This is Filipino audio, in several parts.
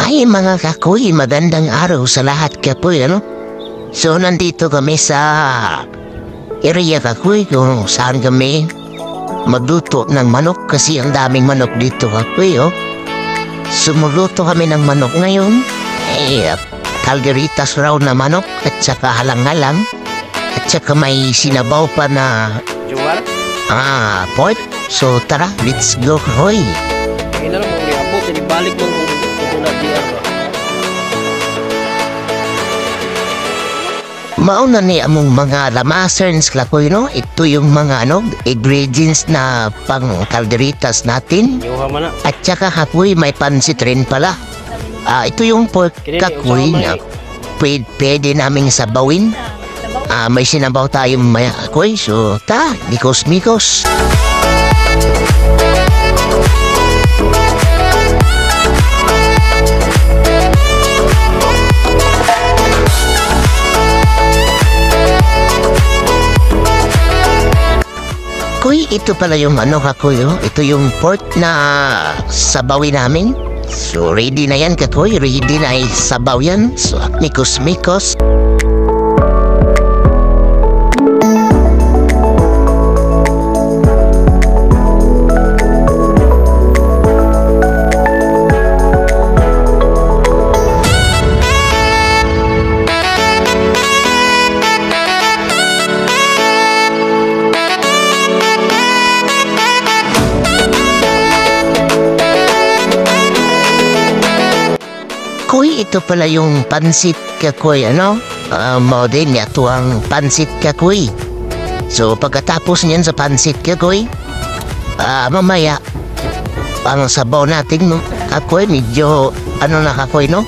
Ay mga kakoy, magandang araw sa lahat kakoy, ano? So nandito kami sa area kakoy kung saan kami magluto ng manok kasi ang daming manok dito kakoy, oh. Sumuluto kami ng manok ngayon. Calgeritas raw na manok at saka halang-halang. At saka may sinabaw pa na pork. So tara, let's go kakoy. Kailan mo abot, balik mo na diyan. Mauna ni among mga lamasers kakoy, no? Ito yung mga ingredients na pang calgeritas natin. At saka kakoy, may pansit rin pala. Ito yung pork kakoy na pwede naming sabawin. May sinabaw tayong maya kakoy. So mikos-mikos. Kakoy, ito pala yung kakoy, oh. Ito yung pork na sabawin namin. So ready na yan kakoy, ready na sabaw yan. So mikos-mikos. Kakoy, ito pala yung pansit kakoy, ano? Modern niya ito ang pansit kakoy. So, pagkatapos niyan sa pansit kakoy, mamaya, ang sabaw natin, no? Kakoy, medyo, na kakoy, no?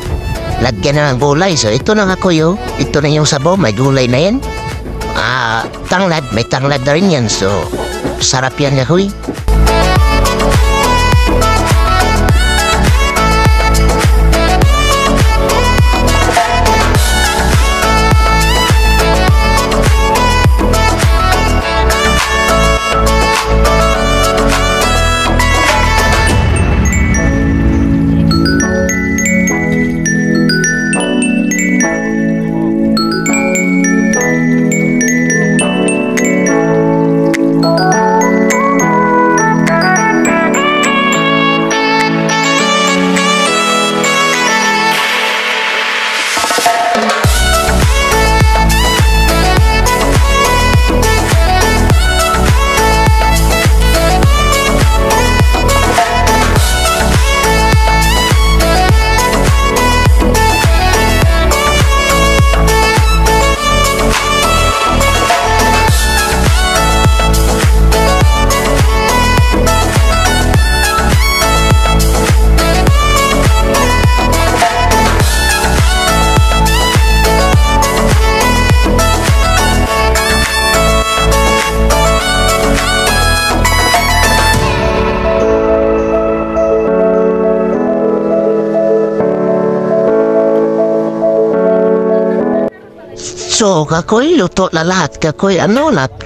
Lagyan na ng gulay. So, ito na kakoy, oh. Ito na yung sabaw, may gulay na yan. Tanglad, may tanglad na rin yan. So, sarap yan kakoy. So, kakoy, luto na lahat. Kakoy,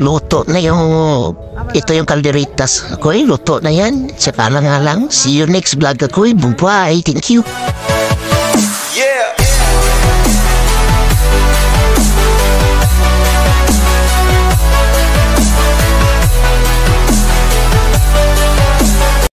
luto na yung... Ito yung calgeritas. Kakoy, luto na yan. Saka na nga lang. See you next vlog, kakoy. Bye-bye. Thank you. Yeah!